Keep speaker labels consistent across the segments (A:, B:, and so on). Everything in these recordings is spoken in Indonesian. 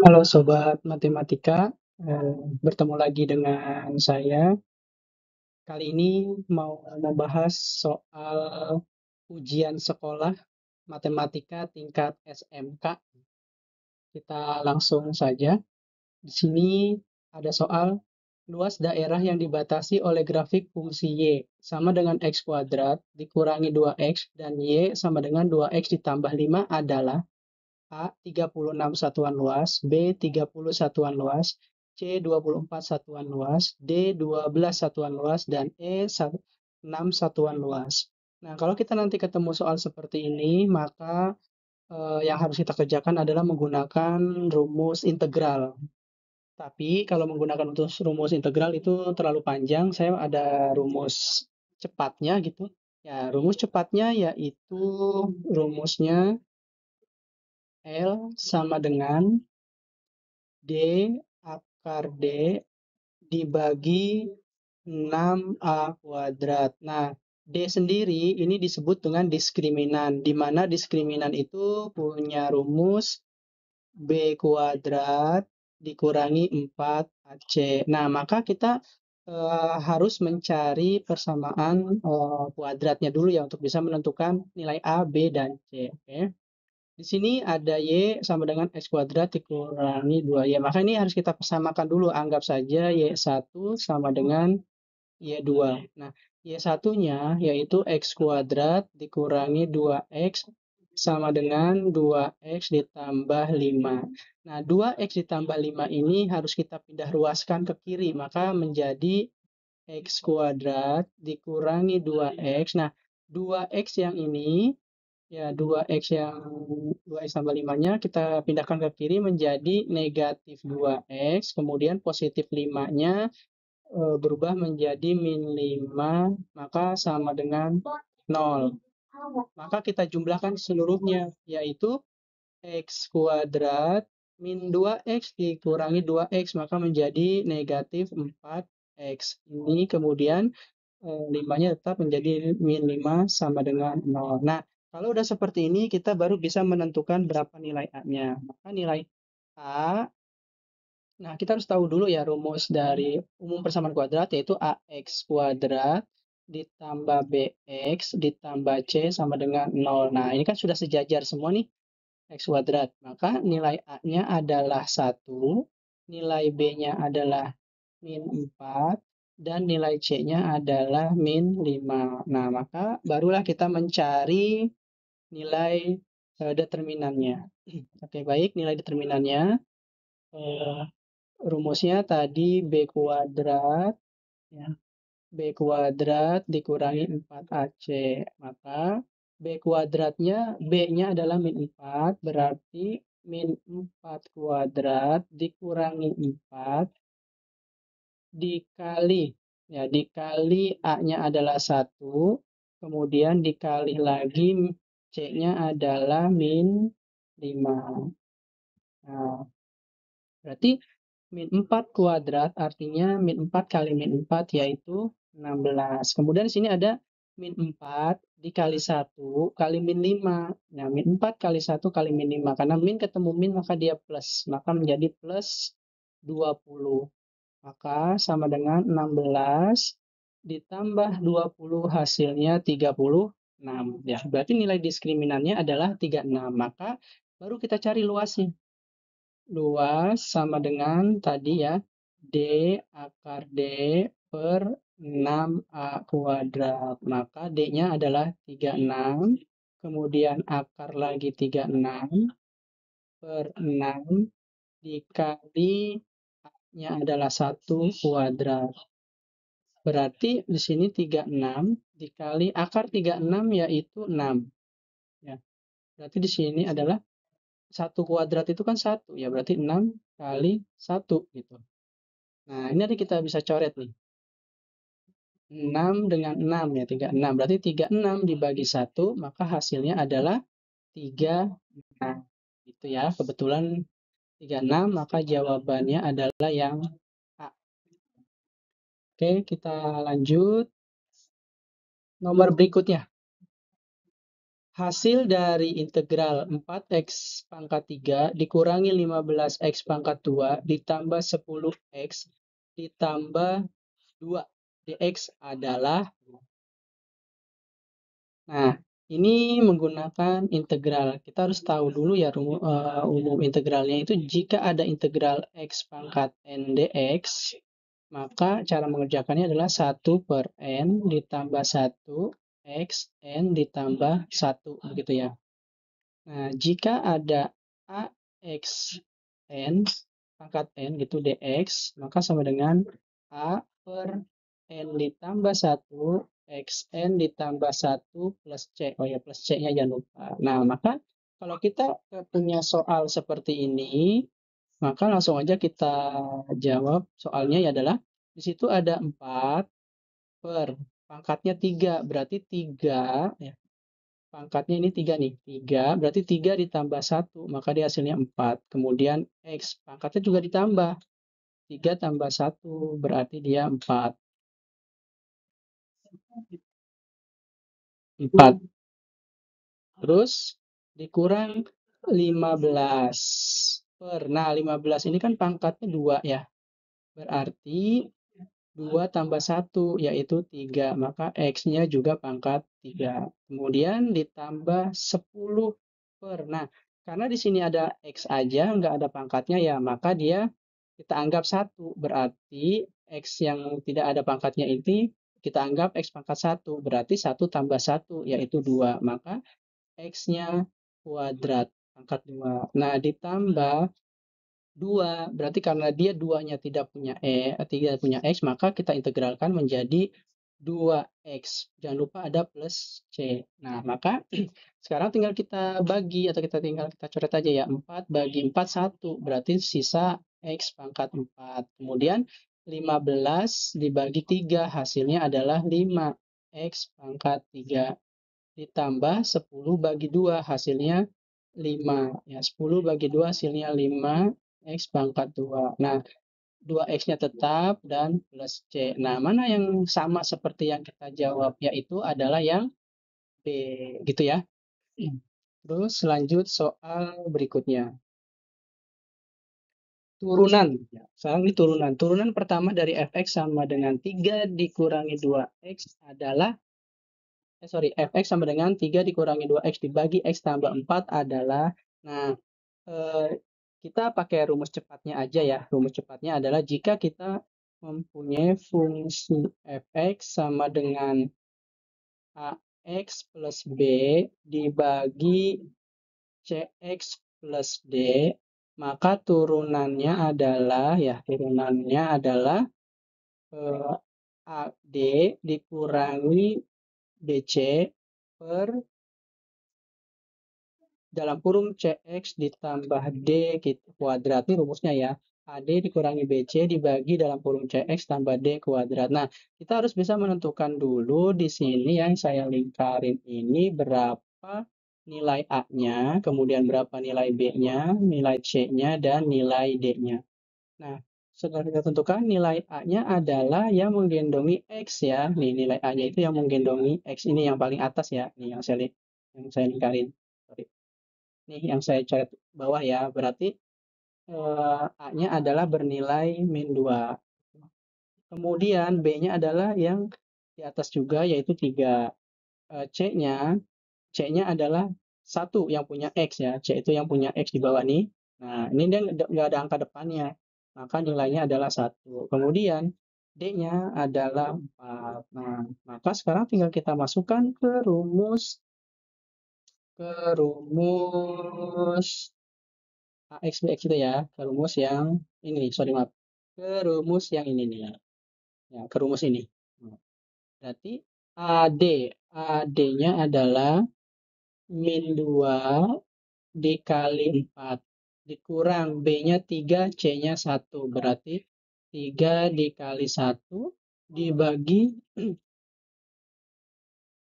A: Halo Sobat Matematika, bertemu lagi dengan saya. Kali ini mau membahas soal ujian sekolah matematika tingkat SMK. Kita langsung saja. Di sini ada soal luas daerah yang dibatasi oleh grafik fungsi Y sama dengan X kuadrat dikurangi 2X dan Y sama dengan 2X ditambah 5 adalah A 36 satuan luas, B 30 satuan luas, C 24 satuan luas, D 12 satuan luas, dan E 6 satuan luas. Nah, kalau kita nanti ketemu soal seperti ini, maka yang harus kita kerjakan adalah menggunakan rumus integral. Tapi kalau menggunakan rumus integral itu terlalu panjang, saya ada rumus cepatnya gitu. Ya, rumus cepatnya yaitu rumusnya L sama dengan D akar D dibagi 6A kuadrat. Nah, D sendiri ini disebut dengan diskriminan, di mana diskriminan itu punya rumus B kuadrat dikurangi 4AC. Nah, maka kita harus mencari persamaan kuadratnya dulu ya untuk bisa menentukan nilai A, B, dan C. Oke. Di sini ada Y sama dengan X kuadrat dikurangi 2Y. Maka ini harus kita persamakan dulu. Anggap saja Y1 sama dengan Y2. Nah, Y1-nya yaitu X kuadrat dikurangi 2X sama dengan 2X ditambah 5. Nah, 2X ditambah 5 ini harus kita pindah ruaskan ke kiri. Maka menjadi X kuadrat dikurangi 2X. Nah, 2X yang ini ya 2X tambah 5-nya kita pindahkan ke kiri menjadi negatif 2X, kemudian positif 5-nya berubah menjadi min 5, maka sama dengan 0. Maka kita jumlahkan seluruhnya, yaitu X kuadrat min 2X dikurangi 2X, maka menjadi negatif 4X. Ini kemudian 5-nya tetap menjadi min 5 sama dengan 0. Nah, kalau udah seperti ini, kita baru bisa menentukan berapa nilai A-nya. Maka nilai A, nah kita harus tahu dulu ya rumus dari umum persamaan kuadrat, yaitu AX kuadrat ditambah BX ditambah C sama dengan 0. Nah, ini kan sudah sejajar semua nih, X kuadrat. Maka nilai A-nya adalah 1, nilai B-nya adalah min 4, dan nilai C-nya adalah min 5. Nah, maka barulah kita mencari nilai determinannya. Oke, baik, nilai determinannya. Rumusnya tadi B kuadrat, ya, B kuadrat dikurangi 4AC. Maka B kuadratnya, B-nya adalah min 4, berarti min 4 kuadrat dikurangi 4 dikali, ya dikali A-nya adalah 1, kemudian dikali lagi C-nya adalah min 5. Nah, berarti min 4 kuadrat artinya min 4 kali min 4 yaitu 16. Kemudian di sini ada min 4 dikali 1 kali min 5. Nah, min 4 kali 1 kali min 5. Karena min ketemu min maka dia plus. Maka menjadi plus 20. Maka sama dengan 16 ditambah 20 hasilnya 36. Ya, berarti nilai diskriminannya adalah 36. Maka baru kita cari luasnya. Luas sama dengan tadi ya, D akar D per 6A kuadrat. Maka D-nya adalah 36. Kemudian akar lagi 36 per 6 dikali A-nya adalah 1 kuadrat. Berarti di sini 36 dikali akar 36 yaitu 6. Ya. Berarti di sini adalah 1 kuadrat itu kan 1. Ya berarti 6 kali 1 gitu. Nah, ini nanti kita bisa coret nih. 6 dengan 6 ya, 36. Berarti 36 dibagi 1, maka hasilnya adalah 36. Gitu ya. Kebetulan 36, maka jawabannya adalah yang A. Oke, kita lanjut. Nomor berikutnya. Hasil dari integral 4x pangkat 3 dikurangi 15x pangkat 2 ditambah 10x ditambah 2 dx adalah. Nah, ini menggunakan integral. Kita harus tahu dulu ya umum integralnya itu jika ada integral x pangkat n dx, maka cara mengerjakannya adalah 1 per n ditambah 1 x n ditambah 1 begitu ya. Nah, jika ada ax n pangkat n gitu dx, maka sama dengan a per n ditambah 1 xn ditambah 1 plus c. Oh ya, plus c-nya jangan lupa. Nah, maka kalau kita punya soal seperti ini, maka langsung aja kita jawab soalnya ya adalah di situ ada 4 per pangkatnya 3, berarti 3 ya. Pangkatnya ini 3 nih. 3 berarti 3 ditambah 1, maka dia hasilnya 4. Kemudian X pangkatnya juga ditambah. 3 tambah 1 berarti dia 4. 4. Terus dikurang 15 per. Nah, 15 ini kan pangkatnya 2 ya. Berarti 2 tambah 1 yaitu 3. Maka X-nya juga pangkat 3. Kemudian ditambah 10 per. Nah, karena di sini ada X aja, nggak ada pangkatnya ya, maka dia kita anggap 1. Berarti X yang tidak ada pangkatnya ini kita anggap X pangkat 1. Berarti 1 tambah 1 yaitu 2. Maka X-nya kuadrat pangkat 2. Nah, ditambah 2, berarti karena dia duanya tidak punya X, maka kita integralkan menjadi 2X. Jangan lupa ada plus C. Nah, maka sekarang tinggal kita bagi atau kita coret aja ya. 4 bagi 4, 1. Berarti sisa X pangkat 4. Kemudian 15 dibagi 3, hasilnya adalah 5. X pangkat 3 ditambah 10 bagi 2 hasilnya 5 ya, 10 bagi 2 hasilnya 5 X pangkat 2. Nah, 2X-nya tetap dan plus C. Nah, mana yang sama seperti yang kita jawab, yaitu adalah yang B gitu ya. Terus lanjut soal berikutnya. Turunan. Ya, sekarang ini turunan. Turunan pertama dari fx sama dengan 3 dikurangi 2x adalah fx sama dengan 3 dikurangi 2x dibagi x tambah 4 adalah, nah, kita pakai rumus cepatnya aja ya. Rumus cepatnya adalah jika kita mempunyai fungsi fx sama dengan ax plus b dibagi cx plus d, maka turunannya adalah AD dikurangi BC per dalam kurung CX ditambah D kuadrat. Ini rumusnya ya. AD dikurangi BC dibagi dalam kurung CX tambah D kuadrat. Nah, kita harus bisa menentukan dulu di sini yang saya lingkarin ini berapa nilai A-nya, kemudian berapa nilai B-nya, nilai C-nya, dan nilai D-nya. Nah, setelah kita tentukan nilai A-nya adalah yang menggendongi X ya. Nih, nilai A-nya itu yang menggendongi X. Ini yang paling atas ya. Nih, yang saya lingkarin. Sorry. Nih, yang saya coret bawah ya. Berarti A-nya adalah bernilai min 2. Kemudian B-nya adalah yang di atas juga, yaitu 3. C-nya C-nya adalah 1 yang punya X ya. C itu yang punya X di bawah nih. Nah, ini dia nggak ada angka depannya. Maka nilainya adalah 1. Kemudian D-nya adalah 4. Nah, maka sekarang tinggal kita masukkan ke rumus AX BX itu ya. Ke rumus yang ini, sorry maaf. Ke rumus yang ini nih. Ya, ke rumus ini. Berarti AD-nya adalah min 2 dikali 4 dikurang B-nya 3, C-nya 1. Berarti 3 dikali 1 dibagi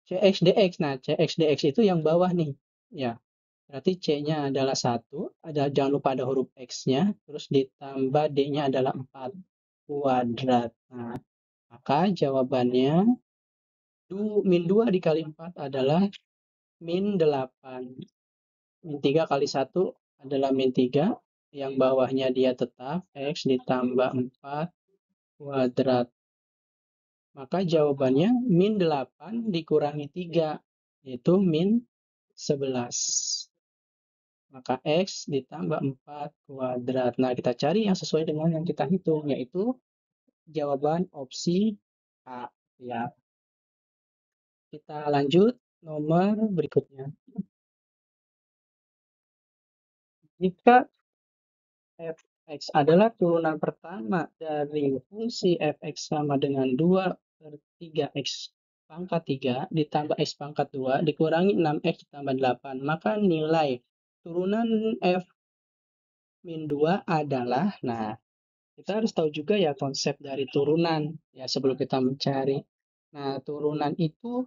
A: CX DX. Nah, CX DX itu yang bawah nih. Ya, berarti C-nya adalah 1. Jangan lupa ada huruf X-nya. Terus ditambah D-nya adalah 4 kuadrat. Nah, maka jawabannya min 2 dikali 4 adalah min 8. Min 3 kali 1 adalah min 3. Yang bawahnya dia tetap X ditambah 4 kuadrat. Maka jawabannya min 8 dikurangi 3, yaitu min 11. Maka X ditambah 4 kuadrat. Nah, kita cari yang sesuai dengan yang kita hitung, yaitu jawaban opsi A. Ya. Kita lanjut nomor berikutnya. Jika fx adalah turunan pertama dari fungsi fx sama dengan 2/3 x pangkat 3 ditambah x pangkat 2 dikurangi 6x ditambah 8, maka nilai turunan f min 2 adalah, nah, kita harus tahu juga ya konsep dari turunan ya sebelum kita mencari. Nah, turunan itu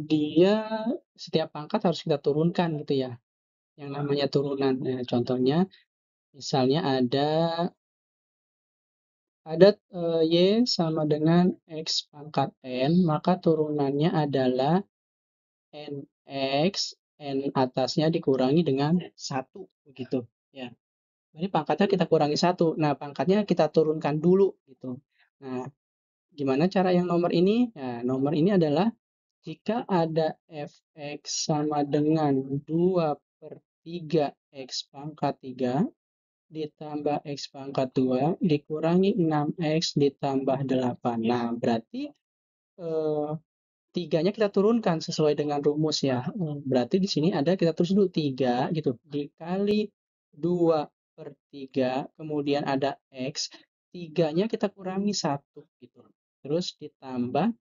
A: dia setiap pangkat harus kita turunkan gitu ya. Yang namanya turunan. Nah, contohnya misalnya ada y sama dengan x pangkat n, maka turunannya adalah nx, n atasnya dikurangi dengan 1 begitu ya. Jadi pangkatnya kita kurangi 1. Nah, pangkatnya kita turunkan dulu gitu. Nah, gimana cara yang nomor ini? Nah, nomor ini adalah jika ada fx sama dengan 2/3 x pangkat 3 ditambah x pangkat 2 dikurangi 6x ditambah 8. Nah, berarti eh, 3-nya kita turunkan sesuai dengan rumus ya. Berarti di sini ada kita tulis dulu 3 gitu. Dikali 2/3, kemudian ada x. 3-nya kita kurangi 1 gitu. Terus ditambah,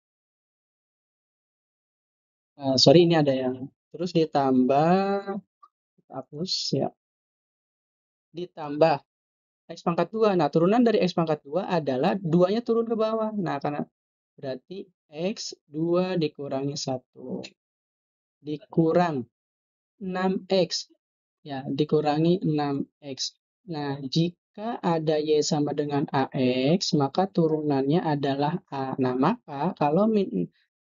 A: sorry ini ada yang, terus ditambah, hapus ya. Ditambah x pangkat 2. Nah, turunan dari x pangkat 2 adalah 2-nya turun ke bawah. Nah, karena berarti x 2 dikurangi 1 dikurang 6x. Ya, dikurangi 6x. Nah, jika ada y sama dengan ax, maka turunannya adalah a. Nah, maka kalau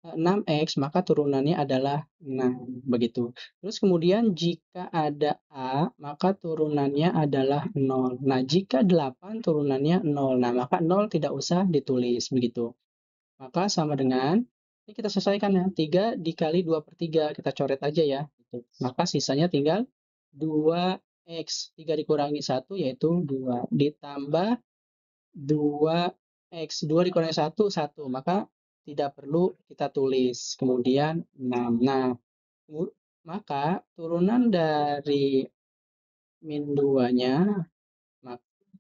A: 6x, maka turunannya adalah 6. Begitu. Terus kemudian jika ada a, maka turunannya adalah 0. Nah, jika 8, turunannya 0. Nah, maka 0 tidak usah ditulis. Begitu. Maka sama dengan, ini kita selesaikan ya, 3 dikali 2/3, kita coret aja ya. Maka sisanya tinggal 2x, 3 dikurangi 1 yaitu 2, ditambah 2x, 2 dikurangi 1, 1, maka tidak perlu kita tulis, kemudian 6. Nah, maka turunan dari min 2-nya,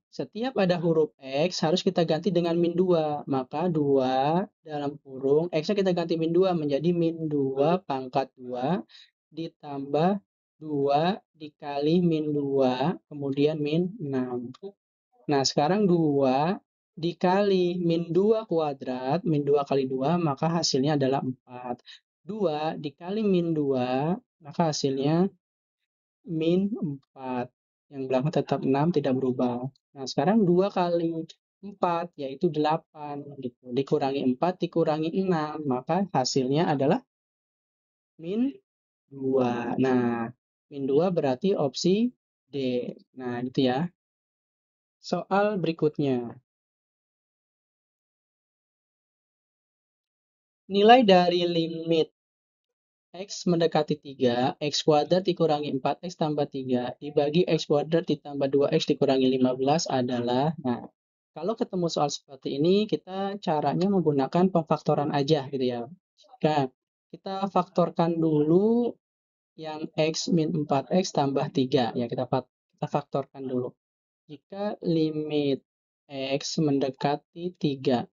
A: setiap ada huruf X harus kita ganti dengan min 2. Maka 2 dalam kurung, X-nya kita ganti min 2 menjadi min 2 pangkat 2 ditambah 2 dikali min 2, kemudian min 6. Nah, sekarang 2 dikali min 2 kuadrat, min 2 kali 2, maka hasilnya adalah 4. 2 dikali min 2, maka hasilnya min 4. Yang belakang tetap 6, tidak berubah. Nah, sekarang 2 kali 4, yaitu 8. Gitu. Dikurangi 4, dikurangi 6. Maka hasilnya adalah min 2. Nah, min 2 berarti opsi D. Nah, gitu ya. Soal berikutnya. Nilai dari limit X mendekati 3, X kuadrat dikurangi 4X tambah 3, dibagi X kuadrat ditambah 2X dikurangi 15 adalah, nah, kalau ketemu soal seperti ini, kita caranya menggunakan pemfaktoran aja gitu ya. Nah, kita faktorkan dulu yang X min 4X tambah 3, ya kita faktorkan dulu. Jika limit X mendekati 3,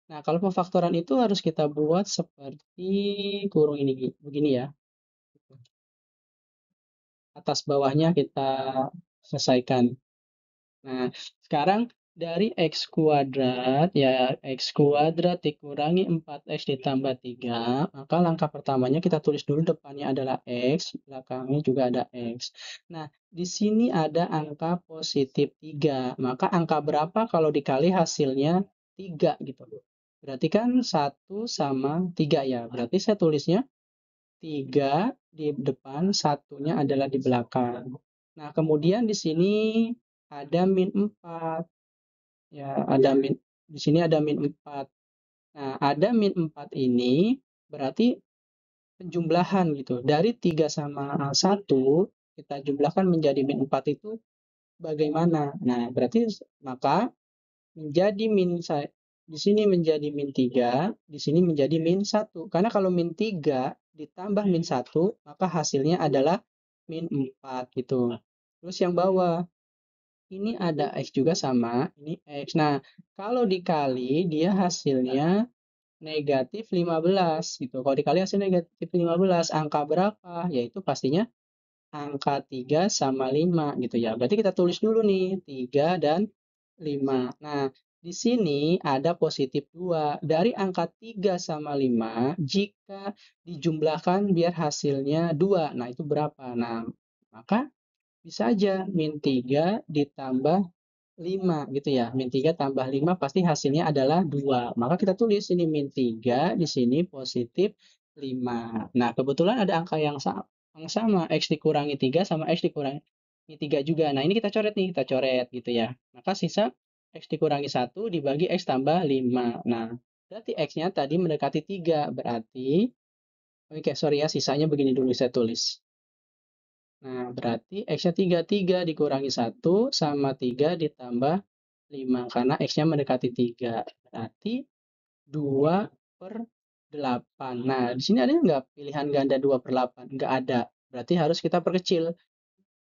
A: nah, kalau pemfaktoran itu harus kita buat seperti kurung ini, begini ya. Atas bawahnya kita selesaikan. Nah, sekarang dari X kuadrat, ya X kuadrat dikurangi 4X ditambah 3, maka langkah pertamanya kita tulis dulu depannya adalah X, belakangnya juga ada X. Nah, di sini ada angka positif 3, maka angka berapa kalau dikali hasilnya 3 gitu. Berarti kan 1 sama 3 ya, berarti saya tulisnya 3 di depan, satunya adalah di belakang. Nah, kemudian di sini ada min 4. Ya, di sini ada min 4. Nah, ada min 4 ini berarti penjumlahan gitu. Dari 3 sama 1 kita jumlahkan menjadi min 4 itu bagaimana? Nah, berarti maka menjadi di sini menjadi min 3, di sini menjadi min 1. Karena kalau min 3 ditambah min 1, maka hasilnya adalah min 4 gitu. Terus yang bawah, ini ada X juga sama, ini X. Nah, kalau dikali dia hasilnya negatif 15 gitu. Kalau dikali hasil negatif 15, angka berapa? Yaitu pastinya angka 3 sama 5 gitu ya. Berarti kita tulis dulu nih 3 dan 5. Nah, di sini ada positif 2. Dari angka 3 sama 5, jika dijumlahkan biar hasilnya 2. Nah, itu berapa? Nah, maka bisa aja min 3 ditambah 5 gitu ya. Min 3 tambah 5 pasti hasilnya adalah 2. Maka kita tulis ini min 3, di sini positif 5. Nah, kebetulan ada angka yang sama, X dikurangi 3 sama X dikurangi 3 juga. Nah, ini kita coret nih, kita coret gitu ya. Maka sisa X dikurangi 1 dibagi X tambah 5. Nah, berarti X-nya tadi mendekati 3. Berarti, oke sorry ya, sisanya begini dulu saya tulis. Nah, berarti X-nya 3, 3 dikurangi 1 sama 3 ditambah 5. Karena X-nya mendekati 3. Berarti 2/8. Nah, di sini ada nggak pilihan ganda 2/8? Nggak ada. Berarti harus kita perkecil.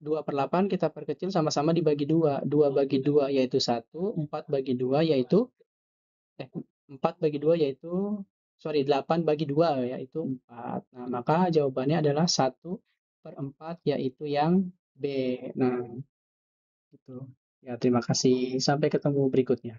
A: 2/8 kita perkecil sama-sama dibagi 2. 2 bagi 2 yaitu 1. 4 bagi 2 yaitu, 4 bagi 2 yaitu, sorry, 8 bagi 2 yaitu 4. Nah, maka jawabannya adalah 1/4 yaitu yang B. Nah, itu. Ya, terima kasih. Sampai ketemu berikutnya.